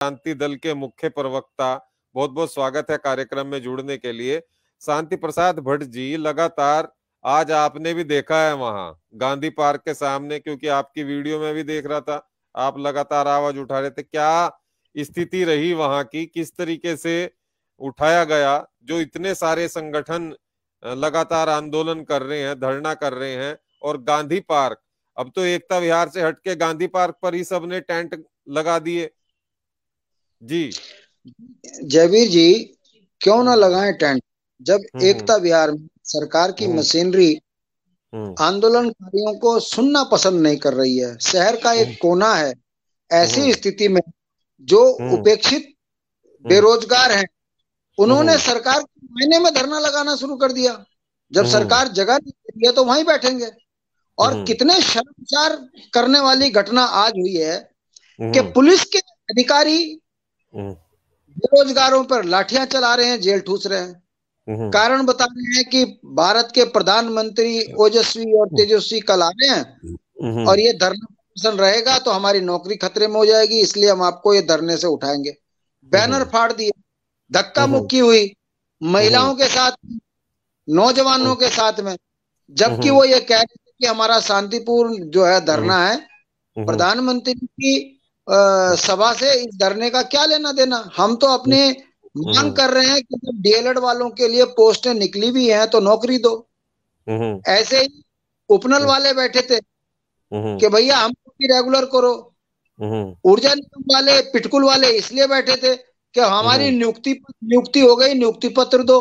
शांति दल के मुख्य प्रवक्ता, बहुत बहुत स्वागत है कार्यक्रम में जुड़ने के लिए। शांति प्रसाद भट्ट जी, लगातार आज आपने भी देखा है वहां गांधी पार्क के सामने, क्योंकि आपकी वीडियो में भी देख रहा था, आप लगातार आवाज उठा रहे थे। क्या स्थिति रही वहां की, किस तरीके से उठाया गया? जो इतने सारे संगठन लगातार आंदोलन कर रहे हैं, धरना कर रहे हैं, और गांधी पार्क, अब तो एकता विहार से हटके गांधी पार्क पर ही सबने टेंट लगा दिए जी। जयवीर जी, क्यों ना लगाएं टेंट, जब एकता विहार में सरकार की मशीनरी आंदोलनकारियों को सुनना पसंद नहीं कर रही है। शहर का एक कोना है, ऐसी स्थिति में जो उपेक्षित बेरोजगार हैं, उन्होंने सरकार के मायने में धरना लगाना शुरू कर दिया। जब सरकार जगह नहीं दे रही है तो वहीं बैठेंगे। और कितने शर्मसार करने वाली घटना आज हुई है कि पुलिस के अधिकारी बेरोजगारों पर लाठियां चला रहे हैं, जेल ठूस रहे हैं। कारण बता रहे हैं कि भारत के प्रधानमंत्री ओजस्वी और तेजस्वी कल आ रहे हैं और ये धरना प्रदर्शन रहेगा तो हमारी नौकरी खतरे में हो जाएगी, इसलिए हम आपको ये धरने से उठाएंगे। बैनर फाड़ दिए, धक्का मुक्की हुई महिलाओं के साथ, नौजवानों के साथ में, जबकि वो ये कह रहे थे कि हमारा शांतिपूर्ण जो है धरना है। प्रधानमंत्री की सभा से इस धरने का क्या लेना देना? हम तो अपने मांग कर रहे हैं कि जब डीएलएड वालों के लिए पोस्टें निकली भी हैं तो नौकरी दो। ऐसे ही उपनल वाले बैठे थे कि भैया हमको भी रेगुलर करो। ऊर्जा निगम वाले, पिटकुल वाले इसलिए बैठे थे कि हमारी नियुक्ति हो गई, नियुक्ति पत्र दो।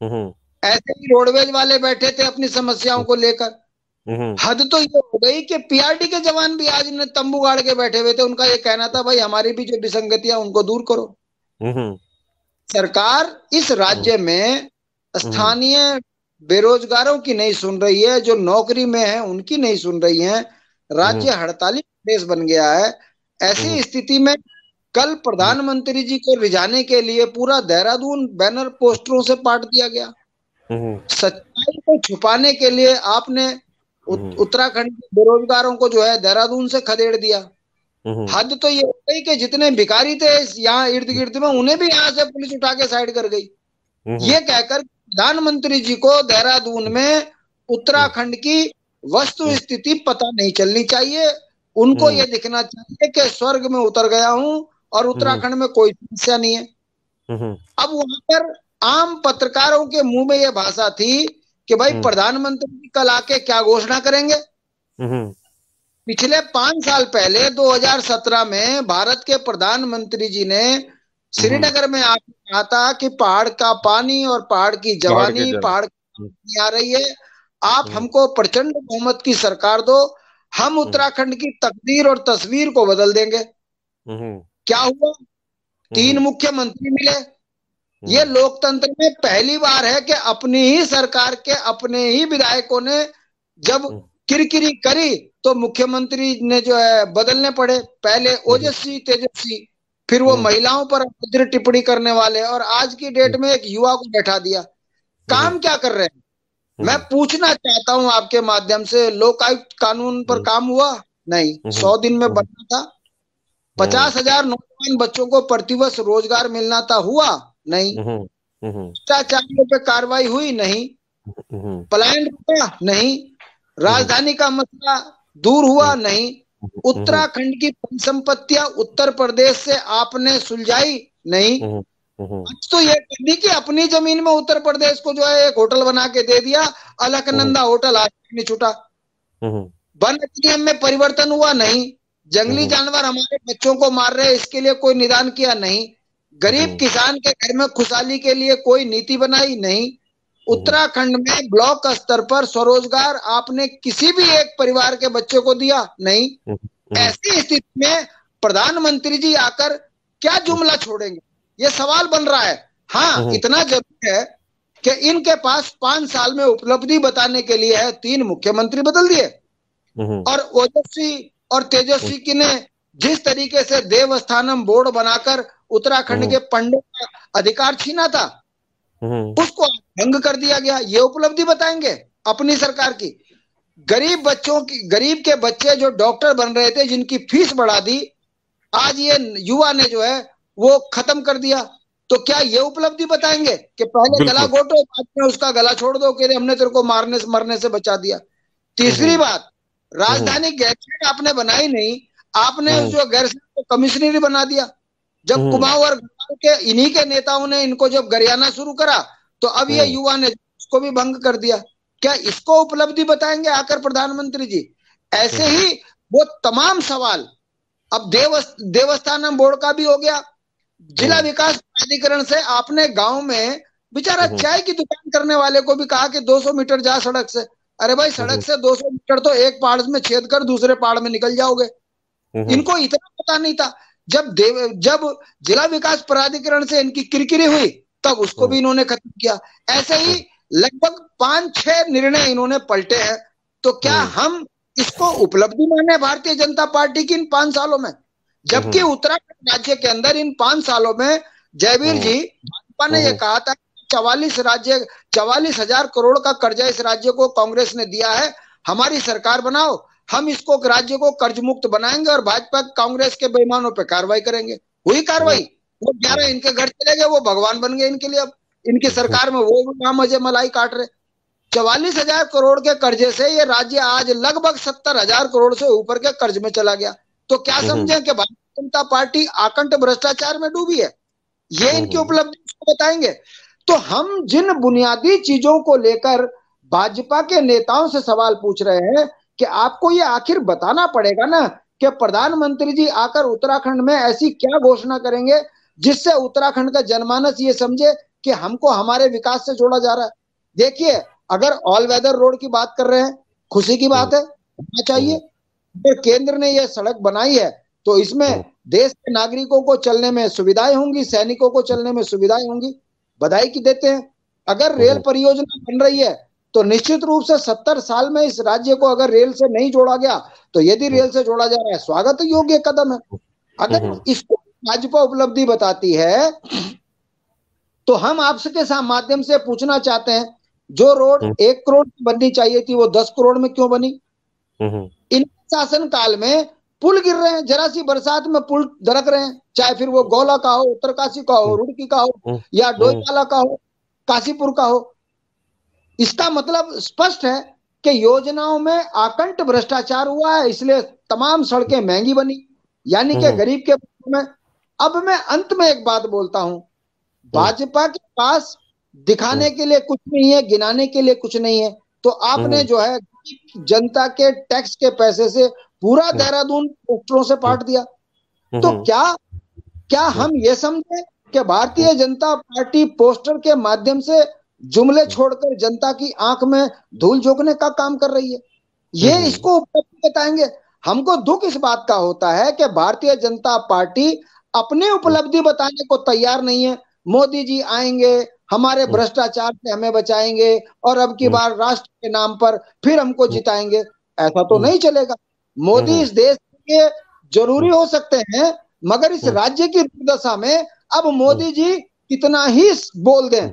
ऐसे ही रोडवेज वाले बैठे थे अपनी समस्याओं को लेकर। हद तो ये हो गई कि पीआरडी के जवान भी आज ने तंबू गाड़ के बैठे हुए थे। उनका ये कहना था भाई हमारी भी जो विसंगतियां उनको दूर करो। सरकार इस राज्य में स्थानीय बेरोजगारों की नहीं सुन रही है, जो नौकरी में है उनकी नहीं सुन रही है। राज्य हड़ताली प्रदेश बन गया है। ऐसी स्थिति में कल प्रधानमंत्री जी को रिझाने के लिए पूरा देहरादून बैनर पोस्टरों से पाट दिया गया। सच्चाई को छुपाने के लिए आपने उत्तराखंड के बेरोजगारों को जो है देहरादून से खदेड़ दिया। हद तो ये हो गई कि जितने भिखारी थे यहाँ इर्द गिर्द में, उन्हें भी यहाँ से पुलिस उठा के साइड कर गई। ये कहकर प्रधानमंत्री जी को देहरादून में उत्तराखंड की वस्तु स्थिति पता नहीं चलनी चाहिए। उनको ये दिखना चाहिए कि स्वर्ग में उतर गया हूं और उत्तराखंड में कोई समस्या नहीं है। अब वहां पर आम पत्रकारों के मुंह में यह भाषा थी कि भाई प्रधानमंत्री कल आके क्या घोषणा करेंगे। पिछले 5 साल पहले 2017 में भारत के प्रधानमंत्री जी ने श्रीनगर में आके कहा था कि पहाड़ का पानी और पहाड़ की जवानी, पहाड़ की आ रही है, आप हमको प्रचंड बहुमत की सरकार दो, हम उत्तराखंड की तकदीर और तस्वीर को बदल देंगे। क्या हुआ? 3 मुख्यमंत्री मिले। ये लोकतंत्र में पहली बार है कि अपनी ही सरकार के अपने ही विधायकों ने जब किरकिरी करी तो मुख्यमंत्री ने जो है बदलने पड़े। पहले ओजस्वी, तेजस्वी, फिर वो महिलाओं पर अभद्र टिप्पणी करने वाले, और आज की डेट में एक युवा को बैठा दिया। काम क्या कर रहे हैं? मैं पूछना चाहता हूं आपके माध्यम से, लोकायुक्त कानून पर काम हुआ? नहीं। 100 दिन में बनना था। 50,000 नौजवान बच्चों को प्रतिवर्ष रोजगार मिलना था, हुआ? नहीं। भ्रष्टाचारियों पे कार्रवाई हुई? नहीं। पलायन रुका? नहीं। राजधानी का मसला दूर हुआ? नहीं। उत्तराखंड की संपत्तियां उत्तर प्रदेश से आपने सुलझाई? नहीं। आज तो ये करनी कि अपनी जमीन में उत्तर प्रदेश को जो है एक होटल बना के दे दिया, अलकनंदा होटल, आज नहीं छूटा। वन अधिनियम में परिवर्तन हुआ? नहीं। जंगली जानवर हमारे बच्चों को मार रहे, इसके लिए कोई निदान किया? नहीं। गरीब किसान के घर में खुशहाली के लिए कोई नीति बनाई? नहीं। उत्तराखंड में ब्लॉक स्तर पर स्वरोजगार आपने किसी भी एक परिवार के बच्चे को दिया? नहीं। ऐसी स्थिति में प्रधानमंत्री जी आकर क्या जुमला छोड़ेंगे, ये सवाल बन रहा है। हाँ, इतना जरूर है कि इनके पास 5 साल में उपलब्धि बताने के लिए है। 3 मुख्यमंत्री बदल दिए, और ओजस्वी और तेजस्वी की ने जिस तरीके से देवस्थानम बोर्ड बनाकर उत्तराखंड के पंडित का अधिकार छीना था, उसको भंग कर दिया गया। ये उपलब्धि बताएंगे अपनी सरकार की। गरीब के बच्चे जो डॉक्टर बन रहे थे, जिनकी फीस बढ़ा दी, आज ये युवा ने जो है वो खत्म कर दिया। तो क्या ये उपलब्धि बताएंगे कि पहले गला घोटो, बाद में उसका गला छोड़ दो कि हमने तेरे को मरने से बचा दिया। तीसरी बात, राजधानी गैरसैंण आपने बनाई नहीं, आपने उस जो गैरसैंण को कमिश्नरी बना दिया। जब कुमाऊं और के इन्हीं के नेताओं ने इनको जब गरियाना शुरू करा, तो अब ये युवा ने उसको भी भंग कर दिया। क्या इसको उपलब्धि बताएंगे आकर प्रधानमंत्री जी? ऐसे ही वो तमाम सवाल। अब देवस्थानम बोर्ड का भी हो गया। जिला विकास प्राधिकरण से आपने गांव में बेचारा चाय की दुकान करने वाले को भी कहा कि 200 मीटर जा सड़क से। अरे भाई, सड़क से 200 मीटर तो एक पहाड़ में छेद कर दूसरे पहाड़ में निकल जाओगे। इनको इतना पता नहीं था। जब जिला विकास प्राधिकरण से इनकी किरकिरी हुई, तब उसको भी इन्होंने खत्म किया। ऐसे ही लगभग 5-6 निर्णय इन्होंने पलटे हैं। तो क्या हम इसको उपलब्धि माने भारतीय जनता पार्टी की इन 5 सालों में? जबकि उत्तराखंड राज्य के अंदर इन 5 सालों में जयवीर जी, भाजपा ने यह कहा था 44,000 करोड़ का कर्जा इस राज्य को कांग्रेस ने दिया है, हमारी सरकार बनाओ, हम इसको राज्य को कर्ज मुक्त बनाएंगे और भाजपा कांग्रेस के बेईमानों पे कार्रवाई करेंगे। हुई कार्रवाई। वो 11 इनके घर चले गए, वो भगवान बन गए इनके लिए। अब इनकी सरकार में वो वहां मजे मलाई काट रहे। 44,000 करोड़ के कर्जे से ये राज्य आज लगभग 70,000 करोड़ से ऊपर के कर्ज में चला गया। तो क्या समझें कि भारतीय जनता पार्टी आकंठ भ्रष्टाचार में डूबी है? ये इनकी उपलब्धि बताएंगे। तो हम जिन बुनियादी चीजों को लेकर भाजपा के नेताओं से सवाल पूछ रहे हैं कि आपको ये आखिर बताना पड़ेगा ना कि प्रधानमंत्री जी आकर उत्तराखंड में ऐसी क्या घोषणा करेंगे जिससे उत्तराखंड का जनमानस ये समझे कि हमको हमारे विकास से जोड़ा जा रहा है। देखिए, अगर ऑल वेदर रोड की बात कर रहे हैं, खुशी की बात है, होना चाहिए। अगर केंद्र ने यह सड़क बनाई है तो इसमें देश के नागरिकों को चलने में सुविधाएं होंगी, सैनिकों को चलने में सुविधाएं होंगी, बधाई की देते हैं। अगर रेल परियोजना बन रही है तो निश्चित रूप से 70 साल में इस राज्य को अगर रेल से नहीं जोड़ा गया, तो यदि रेल से जोड़ा जा रहा है, स्वागत योग्य कदम है। अगर इसको भाजपा उपलब्धि बताती है तो हम आपके माध्यम से पूछना चाहते हैं, जो रोड 1 करोड़ की बननी चाहिए थी वो 10 करोड़ में क्यों बनी? इन शासन काल में पुल गिर रहे हैं, जरा सी बरसात में पुल दरक रहे हैं, चाहे फिर वो गौला का हो, उत्तरकाशी का हो, रुड़की का हो, या डोईवाला का हो, काशीपुर का हो। इसका मतलब स्पष्ट है कि योजनाओं में आकंठ भ्रष्टाचार हुआ है, इसलिए तमाम सड़कें महंगी बनी, यानी कि गरीब के में। अब मैं अंत में एक बात बोलता हूं, भाजपा के पास दिखाने के लिए कुछ नहीं है, गिनाने के लिए कुछ नहीं है। तो आपने जो है जनता के टैक्स के पैसे से पूरा देहरादून पोस्टरों से पाट दिया। तो क्या हम ये समझे कि भारतीय जनता पार्टी पोस्टर के माध्यम से जुमले छोड़कर जनता की आंख में धूल झोंकने का काम कर रही है? ये इसको उपलब्धि बताएंगे। हमको दुख इस बात का होता है कि भारतीय जनता पार्टी अपनी उपलब्धि बताने को तैयार नहीं है। मोदी जी आएंगे, हमारे भ्रष्टाचार से हमें बचाएंगे और अब की बार राष्ट्र के नाम पर फिर हमको जिताएंगे, ऐसा तो नहीं चलेगा। मोदी इस देश के लिए जरूरी हो सकते हैं, मगर इस राज्य की दुर्दशा में अब मोदी जी कितना ही बोल दें,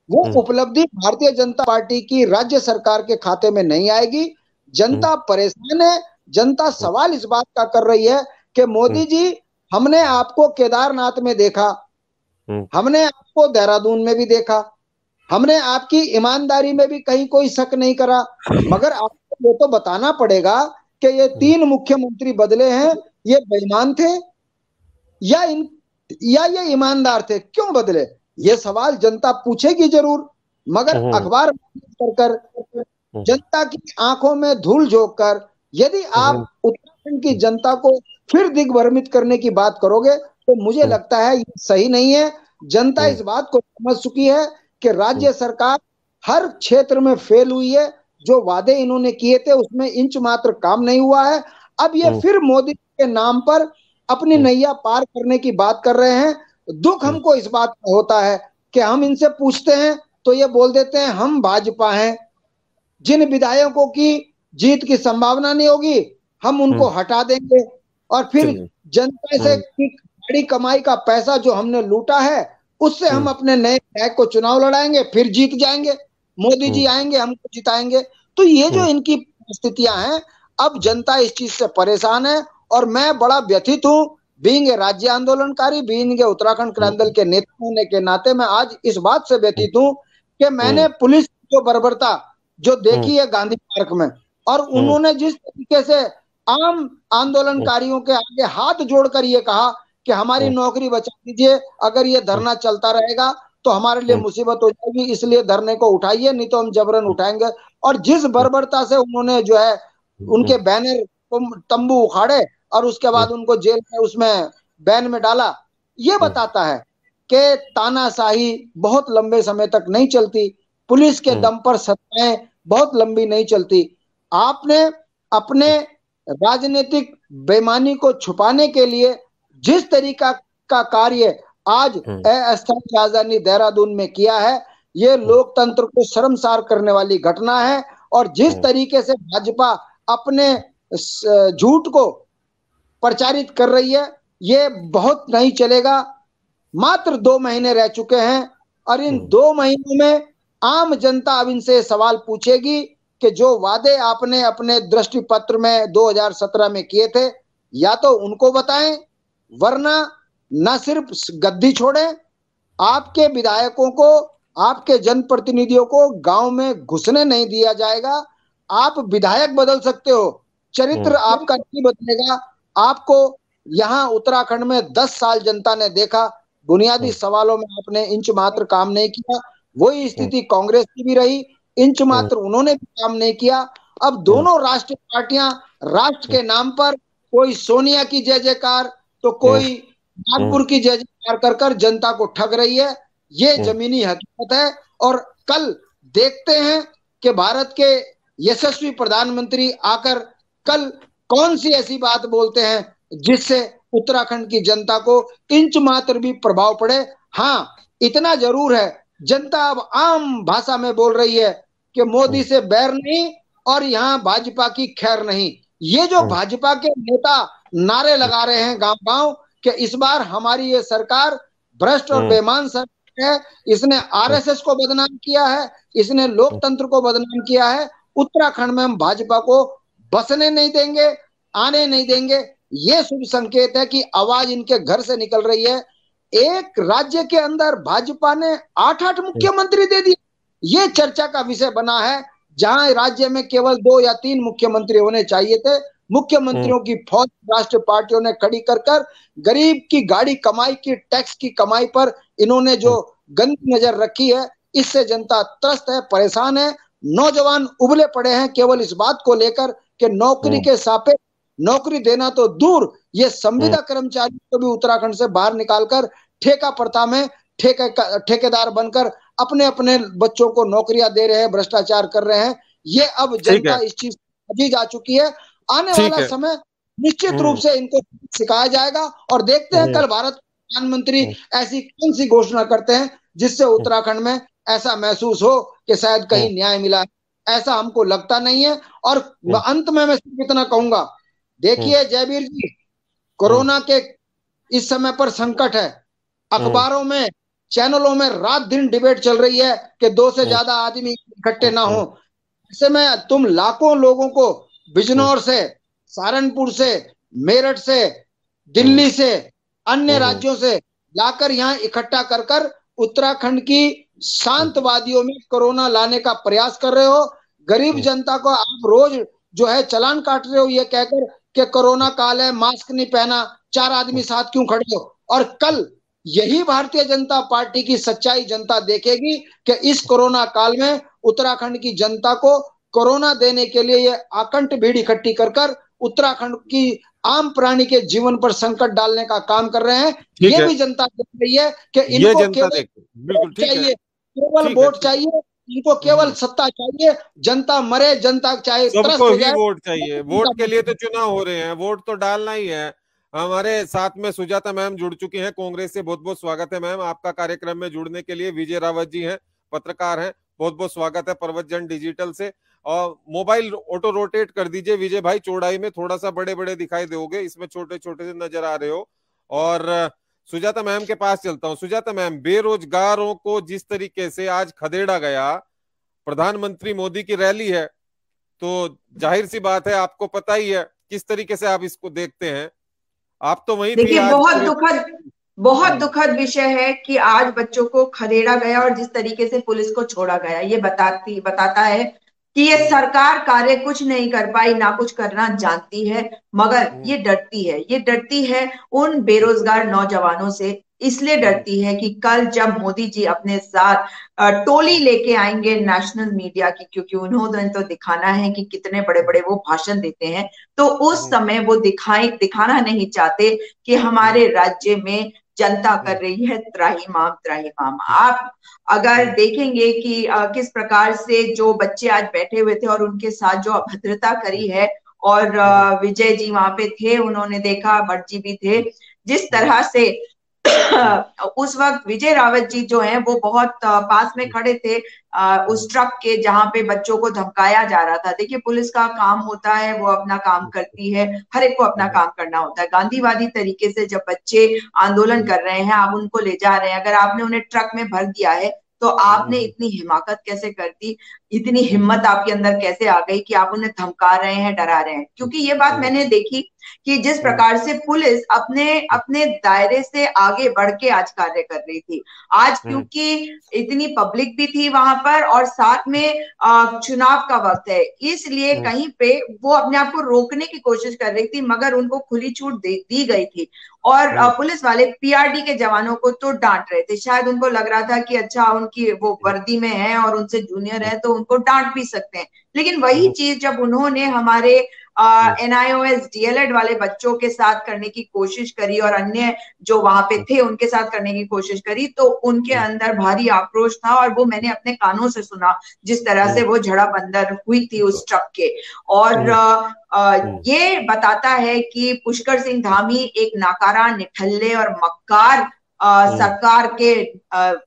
वो उपलब्धि भारतीय जनता पार्टी की राज्य सरकार के खाते में नहीं आएगी। जनता परेशान है। जनता सवाल इस बात का कर रही है कि मोदी जी, हमने आपको केदारनाथ में देखा, हमने आपको देहरादून में भी देखा, हमने आपकी ईमानदारी में भी कहीं कोई शक नहीं करा, मगर आपको ये तो बताना पड़ेगा कि ये 3 मुख्यमंत्री बदले हैं, ये बेईमान थे या ये ईमानदार थे, क्यों बदले? ये सवाल जनता पूछेगी जरूर। मगर अखबार कर जनता की आंखों में धूल झोंक कर यदि आप उत्तराखंड की जनता को फिर दिग्भ्रमित करने की बात करोगे तो मुझे लगता है ये सही नहीं है। जनता इस बात को समझ चुकी है कि राज्य सरकार हर क्षेत्र में फेल हुई है। जो वादे इन्होंने किए थे उसमें इंच मात्र काम नहीं हुआ है। अब ये फिर मोदी के नाम पर अपनी नैया पार करने की बात कर रहे हैं। दुख हमको इस बात का होता है कि हम इनसे पूछते हैं तो ये बोल देते हैं हम भाजपा हैं, जिन विधायकों की जीत की संभावना नहीं होगी हम उनको हटा देंगे और फिर जनता से बड़ी कमाई का पैसा जो हमने लूटा है उससे हम अपने नए विधायक को चुनाव लड़ाएंगे, फिर जीत जाएंगे, मोदी जी आएंगे हमको जिताएंगे। तो ये जो इनकी स्थितियां हैं, अब जनता इस चीज से परेशान है और मैं बड़ा व्यथित हूं बीइंग ए राज्य आंदोलनकारी, बीइंग ए उत्तराखंड क्रांति दल के नेता होने के नाते मैं आज इस बात से व्यथित हूं कि मैंने पुलिस जो बर्बरता जो देखी है गांधी पार्क में, और उन्होंने जिस तरीके से आम आंदोलनकारियों के आगे हाथ जोड़कर ये कहा कि हमारी नौकरी बचा दीजिए, अगर ये धरना चलता रहेगा तो हमारे लिए मुसीबत हो जाएगी, इसलिए धरने को उठाइए, नहीं तो हम जबरन उठाएंगे। और जिस बर्बरता से उन्होंने जो है उनके बैनर तंबू उखाड़े और उसके बाद उनको जेल में उसमें बैन में डाला, ये बताता है कि तानाशाही बहुत लंबे समय तक नहीं चलती, पुलिस के दम पर सत्ताएं बहुत लंबी नहीं चलती। आपने अपने राजनीतिक बेईमानी को छुपाने के लिए जिस तरीका का कार्य आज अस्थायी राजधानी देहरादून में किया है, ये लोकतंत्र को शर्मसार करने वाली घटना है। और जिस तरीके से भाजपा अपने झूठ को प्रचारित कर रही है, ये बहुत नहीं चलेगा। मात्र 2 महीने रह चुके हैं और इन 2 महीनों में आम जनता अब इनसे सवाल पूछेगी कि जो वादे आपने अपने दृष्टि पत्र में 2017 में किए थे, या तो उनको बताएं, वरना न सिर्फ गद्दी छोड़े, आपके विधायकों को, आपके जनप्रतिनिधियों को गांव में घुसने नहीं दिया जाएगा। आप विधायक बदल सकते हो, चरित्र आपका नहीं बदलेगा। आपको यहाँ उत्तराखंड में 10 साल जनता ने देखा, बुनियादी सवालों में आपने इंच मात्र काम नहीं किया। वही स्थिति कांग्रेस की भी रही, इंच मात्र उन्होंने भी काम नहीं किया। अब दोनों राष्ट्रीय पार्टियां राष्ट्र के नाम पर, कोई सोनिया की जय जयकार तो कोई नागपुर की जय जयकार कर कर जनता को ठग रही है। ये जमीनी हकीकत है। और कल देखते हैं कि भारत के यशस्वी प्रधानमंत्री आकर कल कौन सी ऐसी बात बोलते हैं जिससे उत्तराखंड की जनता को इंच मात्र भी प्रभाव पड़े। हाँ, इतना जरूर है, जनता अब आम भाषा में बोल रही है कि मोदी से बैर नहीं और यहाँ भाजपा की खैर नहीं। ये जो भाजपा के नेता नारे लगा रहे हैं गांव गांव कि इस बार हमारी ये सरकार भ्रष्ट और बेईमान सरकार है, इसने आरएसएस को बदनाम किया है, इसने लोकतंत्र को बदनाम किया है, उत्तराखंड में हम भाजपा को बसने नहीं देंगे, आने नहीं देंगे। ये शुभ संकेत है कि आवाज इनके घर से निकल रही है। एक राज्य के अंदर भाजपा ने 8-8 मुख्यमंत्री दे दिए। ये चर्चा का विषय बना है, जहां राज्य में केवल 2 या 3 मुख्यमंत्री होने चाहिए थे। मुख्यमंत्रियों की फौज राष्ट्रीय पार्टियों ने खड़ी कर कर गरीब की गाड़ी कमाई की, टैक्स की कमाई पर इन्होंने जो गंदी नजर रखी है, इससे जनता त्रस्त है, परेशान है। नौजवान उबले पड़े हैं केवल इस बात को लेकर कि नौकरी के सापेक्ष नौकरी देना तो दूर, ये संविदा कर्मचारी को भी उत्तराखंड से बाहर निकालकर ठेका प्रथा में ठेकेदार बनकर अपने अपने बच्चों को नौकरियां दे रहे हैं, भ्रष्टाचार कर रहे हैं। ये अब जनता इस चीज अजीज आ चुकी है। आने वाला समय निश्चित रूप से इनको सिखाया जाएगा और देखते हैं कल भारत प्रधानमंत्री ऐसी कौन सी घोषणा करते हैं जिससे उत्तराखंड में ऐसा महसूस हो कि शायद कहीं न्याय मिला है। ऐसा हमको लगता नहीं है। और अंत में मैं सिर्फ इतना कहूंगा, देखिए जयवीर जी, कोरोना के इस समय पर संकट है। अखबारों में, चैनलों में रात दिन डिबेट चल रही है कि 2 से ज्यादा आदमी इकट्ठे ना हो। ऐसे में तुम लाखों लोगों को बिजनौर से, सहारनपुर से, मेरठ से, दिल्ली से, अन्य राज्यों से लाकर यहाँ इकट्ठा कर कर उत्तराखंड की शांतवादियों में कोरोना लाने का प्रयास कर रहे हो। गरीब जनता को आप रोज जो है चालान काट रहे हो ये कहकर कि कोरोना काल है, मास्क नहीं पहना, 4 आदमी साथ क्यों खड़े हो। और कल यही भारतीय जनता पार्टी की सच्चाई जनता देखेगी कि इस कोरोना काल में उत्तराखंड की जनता को कोरोना देने के लिए ये आकंठ भीड़ इकट्ठी कर कर उत्तराखंड की आम प्राणी के जीवन पर संकट डालने का काम कर रहे हैं। ये भी जनता देख रही है कि इनको केवल चाहिए, केवल वोट चाहिए, इनको केवल सत्ता चाहिए। जनता मरे, जनता चाहे सबको ही वोट चाहिए। वोट के लिए तो चुनाव हो रहे हैं, वोट तो डालना ही है। हमारे साथ में सुजाता मैम जुड़ चुकी हैं कांग्रेस से। बहुत बहुत स्वागत है मैम आपका कार्यक्रम में जुड़ने के लिए। विजय रावत जी हैं, पत्रकार हैं, बहुत बहुत स्वागत है प्रवचन डिजिटल से। और मोबाइल ऑटो रोटेट कर दीजिए विजय भाई, चौड़ाई में थोड़ा सा बड़े बड़े दिखाई दोगे, इसमें छोटे छोटे से नजर आ रहे हो। और सुजाता मैम के पास चलता हूं। सुजाता मैम, बेरोजगारों को जिस तरीके से आज खदेड़ा गया, प्रधानमंत्री मोदी की रैली है, तो जाहिर सी बात है आपको पता ही है किस तरीके से आप इसको देखते हैं। आप तो वहीं थी देखिए, आज बहुत दुखद विषय है कि आज बच्चों को खदेड़ा गया और जिस तरीके से पुलिस को छोड़ा गया, ये बताता है कि ये सरकार कार्य कुछ नहीं कर पाई, ना कुछ करना जानती है, मगर ये डरती है उन बेरोजगार नौजवानों से। इसलिए डरती है कि कल जब मोदी जी अपने साथ टोली लेके आएंगे नेशनल मीडिया की, क्योंकि उन्होंने तो दिखाना है कि कितने बड़े बड़े वो भाषण देते हैं, तो उस समय वो दिखाना नहीं चाहते कि हमारे राज्य में जनता कर रही है त्राहिमाम त्राहिमाम। आप अगर देखेंगे कि किस प्रकार से जो बच्चे आज बैठे हुए थे और उनके साथ जो अभद्रता करी है, और विजय जी वहां पे थे, उन्होंने देखा, भट्ट जी भी थे, जिस तरह से उस वक्त विजय रावत जी जो हैं वो बहुत पास में खड़े थे उस ट्रक के जहां पे बच्चों को धमकाया जा रहा था। देखिए, पुलिस का काम होता है, वो अपना काम करती है, हर एक को अपना काम करना होता है। गांधीवादी तरीके से जब बच्चे आंदोलन कर रहे हैं, आप उनको ले जा रहे हैं, अगर आपने उन्हें ट्रक में भर दिया है तो आपने इतनी हिमाकत कैसे कर दी, इतनी हिम्मत आपके अंदर कैसे आ गई कि आप उन्हें धमका रहे हैं, डरा रहे हैं। क्योंकि ये बात मैंने देखी कि जिस प्रकार से पुलिस अपने अपने दायरे से आगे बढ़ के आज कार्य कर रही थी, आज क्योंकि इतनी पब्लिक भी थी वहां पर और साथ में चुनाव का वक्त है, इसलिए कहीं पे वो अपने आप को रोकने की कोशिश कर रही थी, मगर उनको खुली छूट दी गई थी। और पुलिस वाले पीआरडी के जवानों को तो डांट रहे थे, शायद उनको लग रहा था कि अच्छा उनकी वो वर्दी में है और उनसे जूनियर है तो उनको डांट भी सकते हैं। लेकिन वही चीज जब उन्होंने हमारे NIOS DLED वाले बच्चों के साथ करने की कोशिश करी और अन्य जो वहां पे थे उनके साथ करने की कोशिश करी, तो उनके अंदर भारी आक्रोश था और वो मैंने अपने कानों से सुना, जिस तरह से वो झड़प अंदर हुई थी उस ट्रक के। और ये बताता है कि पुष्कर सिंह धामी एक नाकारा, निठल्ले और मक्कार सरकार के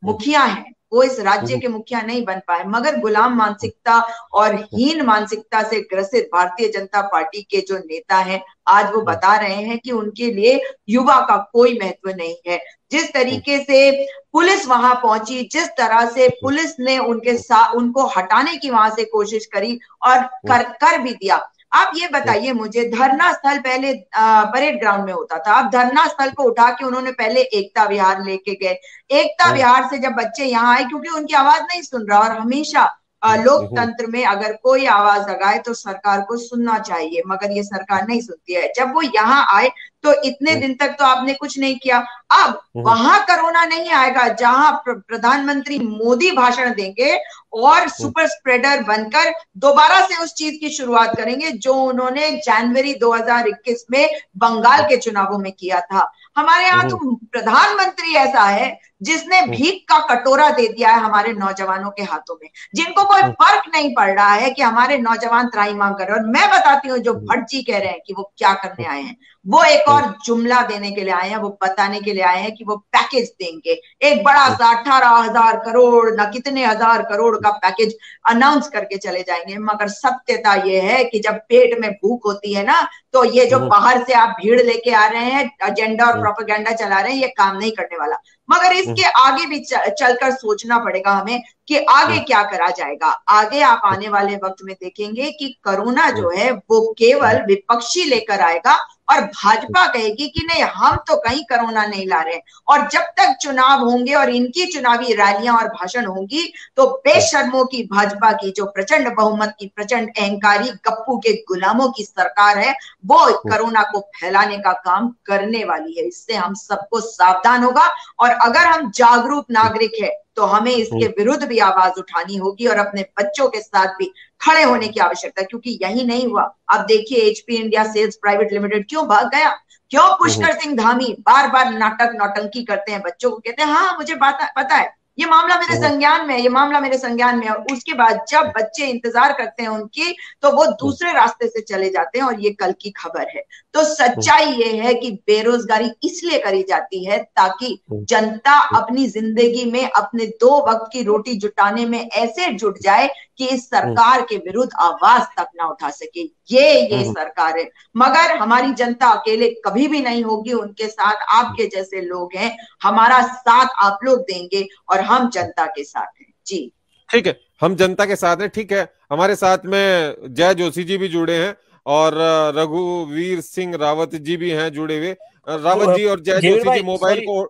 मुखिया हैं। वो इस राज्य के मुखिया नहीं बन पाए, मगर गुलाम मानसिकता और हीन मानसिकता से ग्रसित भारतीय जनता पार्टी के जो नेता हैं, आज वो बता रहे हैं कि उनके लिए युवा का कोई महत्व नहीं है। जिस तरीके से पुलिस वहां पहुंची, जिस तरह से पुलिस ने उनके साथ उनको हटाने की वहां से कोशिश करी और कर भी दिया। आप ये बताइए मुझे, धरना स्थल पहले परेड ग्राउंड में होता था, अब धरना स्थल को उठा के उन्होंने पहले एकता विहार लेके गए। एकता विहार से जब बच्चे यहाँ आए, क्योंकि उनकी आवाज नहीं सुन रहा, और हमेशा लोकतंत्र में अगर कोई आवाज लगाए तो सरकार को सुनना चाहिए, मगर ये सरकार नहीं सुनती है। जब वो यहाँ आए तो इतने दिन तक तो आपने कुछ नहीं किया। अब वहां कोरोना नहीं आएगा जहां प्रधानमंत्री मोदी भाषण देंगे और सुपर स्प्रेडर बनकर दोबारा से उस चीज की शुरुआत करेंगे जो उन्होंने जनवरी 2021 में बंगाल के चुनावों में किया था। हमारे यहाँ तो प्रधानमंत्री ऐसा है जिसने भीख का कटोरा दे दिया है हमारे नौजवानों के हाथों में, जिनको कोई फर्क नहीं पड़ रहा है कि हमारे नौजवान त्राहिमाम कर रहे हैं। और मैं बताती हूँ, जो भट्ट जी कह रहे हैं कि वो क्या करने आए हैं, वो एक और जुमला देने के लिए आए हैं, वो बताने के लिए आए हैं कि वो पैकेज देंगे, एक बड़ा सा 18,000 करोड़ ना कितने हजार करोड़ का पैकेज अनाउंस करके चले जाएंगे। मगर सत्यता ये है कि जब पेट में भूख होती है ना, तो ये जो बाहर से आप भीड़ लेके आ रहे हैं, एजेंडा और प्रोपेगेंडा चला रहे हैं, ये काम नहीं करने वाला। मगर इसके आगे भी चलकर सोचना पड़ेगा हमें कि आगे क्या करा जाएगा। आगे आप आने वाले वक्त में देखेंगे कि कोरोना जो है वो केवल विपक्षी लेकर आएगा और भाजपा कहेगी कि नहीं, हम तो कहीं कोरोना नहीं ला रहे। और जब तक चुनाव होंगे और इनकी चुनावी रैलियां और भाषण होंगी, तो बेशर्मों की भाजपा की जो प्रचंड बहुमत की, प्रचंड अहंकारी गप्पू के गुलामों की सरकार है, वो कोरोना को फैलाने का काम करने वाली है। इससे हम सबको सावधान होगा, और अगर हम जागरूक नागरिक है तो हमें इसके विरुद्ध भी आवाज उठानी होगी और अपने बच्चों के साथ भी खड़े होने की आवश्यकता है। क्योंकि यही नहीं हुआ, अब देखिए HP India sales private limited क्यों भाग गया, क्यों पुष्कर सिंह धामी बार बार नौटंकी करते हैं, बच्चों को कहते हैं हाँ मुझे पता है, ये मामला मेरे संज्ञान में है, ये मामला मेरे संज्ञान में है। और उसके बाद जब बच्चे इंतजार करते हैं उनकी, तो वो दूसरे रास्ते से चले जाते हैं, और ये कल की खबर है। तो सच्चाई ये है कि बेरोजगारी इसलिए करी जाती है ताकि जनता अपनी जिंदगी में अपने 2 वक्त की रोटी जुटाने में ऐसे जुट जाए कि इस सरकार के विरुद्ध आवाज तक ना उठा सके। ये सरकार है, मगर हमारी जनता अकेले कभी भी नहीं होगी, उनके साथ आपके जैसे लोग हैं, हमारा साथ आप लोग देंगे और हम जनता के साथ हैं। जी ठीक है, हम जनता के साथ हैं। ठीक है, हमारे साथ में जय जोशी जी भी जुड़े हैं। और रघुवीर सिंह रावत जी भी हैं जुड़े हुए। रावत जी और जय जोशी जी, मोबाइल को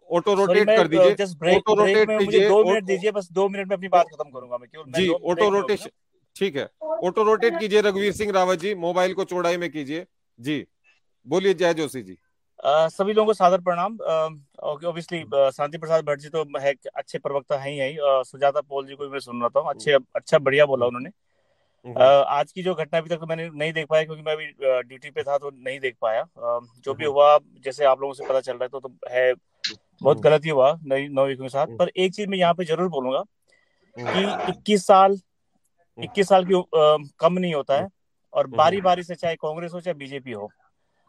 ऑटो रोटेट कर दीजिए, ऑटो रोटेट कीजिए। 2 मिनट दीजिए, बस 2 मिनट में अपनी बात खत्म करूंगा मैं, केवल जी ऑटो रोटेशन, ठीक है, ऑटो रोटेट कीजिए रघुवीर सिंह रावत जी, मोबाइल को चौड़ाई में कीजिए। जी बोलिए जय जोशी जी। सभी लोगों को सादर प्रणाम। ऑब्वियसली शांति प्रसाद भट्ट जी तो है, अच्छे प्रवक्ता हैं ही। सुजाता पॉल जी को मैं सुन रहा था, अच्छा बढ़िया बोला उन्होंने। आज की जो घटना अभी तक तो मैंने नहीं देख पाया, क्योंकि मैं अभी ड्यूटी पे था तो नहीं देख पाया। जो भी हुआ, जैसे आप लोगों से पता चल रहा है, तो है बहुत गलत ही हुआ नवयुवकों के साथ। पर एक चीज मैं यहाँ पे जरूर बोलूंगा कि 21 साल की कम नहीं होता है, और बारी बारी से चाहे कांग्रेस हो चाहे बीजेपी हो,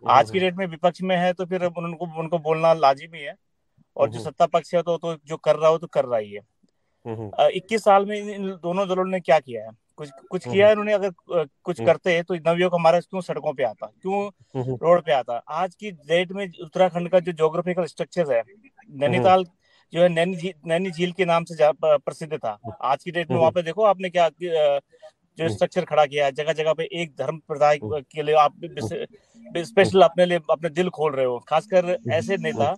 आज की डेट में विपक्ष में है तो फिर उनको बोलना लाजिमी है। और जो सत्ता पक्ष है तो जो कर रहा हो तो कर रहा ही है। 21 साल में इन दोनों दलों ने क्या किया है? कुछ किया है इन्होंने? अगर कुछ करते तो नवयुवक हमारा क्यों सड़कों पे आता, क्यों रोड पे आता? आज की डेट में उत्तराखंड का जो ज्योग्राफिकल स्ट्रक्चर है, नैनीताल जो है नैनी झील के नाम से प्रसिद्ध था, आज की डेट में वहां पे देखो आपने क्या जो स्ट्रक्चर खड़ा किया है। जगह जगह पे एक धर्म प्रदाय के लिए आप स्पेशल अपने लिए अपने दिल खोल रहे हो। खासकर ऐसे नेता,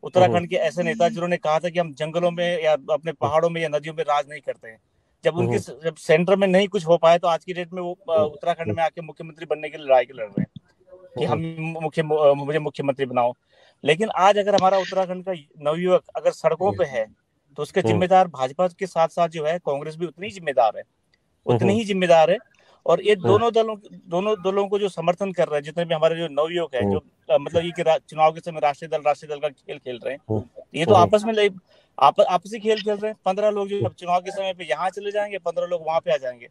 उत्तराखंड के ऐसे नेता जिन्होंने कहा था कि हम जंगलों में या अपने पहाड़ों में या नदियों में राज नहीं करते हैं। जब सेंटर में नहीं कुछ हो पाए तो आज की डेट में वो उत्तराखंड में आके मुख्यमंत्री बनने के लिए लड़ाई लड़ रहे हैं कि हम मुझे मुख्यमंत्री बनाओ। लेकिन आज अगर हमारा उत्तराखंड का नवयुवक अगर सड़कों पे है तो उसके जिम्मेदार भाजपा के साथ साथ जो है कांग्रेस भी उतनी ही जिम्मेदार है। और ये दोनों दलों को जो समर्थन कर रहे हैं, जितने भी हमारे जो नवयुवक है, जो मतलब ये कि चुनाव के समय राष्ट्रीय दल का खेल खेल रहे हैं, ये तो आपस में आपसी खेल खेल रहे हैं। 15 लोग जो चुनाव के समय पे यहाँ चले जाएंगे, 15 लोग वहां पे आ जाएंगे।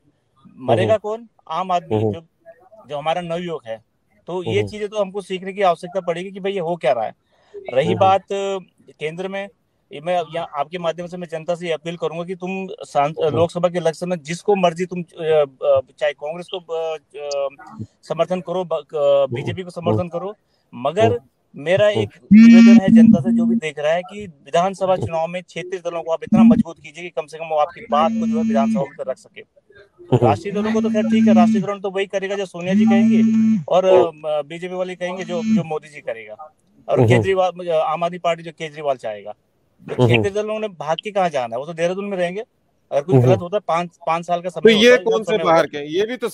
मरेगा कौन? आम आदमी, जो हमारा नवयुवक है। तो ये चीजें तो हमको सीखने की आवश्यकता पड़ेगी कि भाई ये हो क्या रहा है। रही बात केंद्र में, मैं यहाँ आपके माध्यम से मैं जनता से अपील करूंगा कि तुम लोकसभा के इलेक्शन में जिसको मर्जी तुम, चाहे कांग्रेस को समर्थन करो, बीजेपी को समर्थन करो, मगर मेरा एक निवेदन है जनता से, जो भी देख रहा है, कि विधानसभा चुनाव में क्षेत्रीय दलों को आप इतना मजबूत कीजिए कि कम से कम वो आपकी बात को जो है विधानसभा में रख सके। राष्ट्रीय दलों को तो खैर ठीक है, राष्ट्रीय दलों तो वही करेगा जो सोनिया जी कहेंगे, और बीजेपी वाले कहेंगे जो मोदी जी करेगा, और केजरीवाल, आम आदमी पार्टी जो केजरीवाल चाहेगा। तो क्षेत्रीय दलों ने भाग के कहाँ जाना है? वो तो देहरादून में रहेंगे। अगर कुछ गलत होता है, 5 साल का समय तो ये कौन से बाहर के, ये भी तो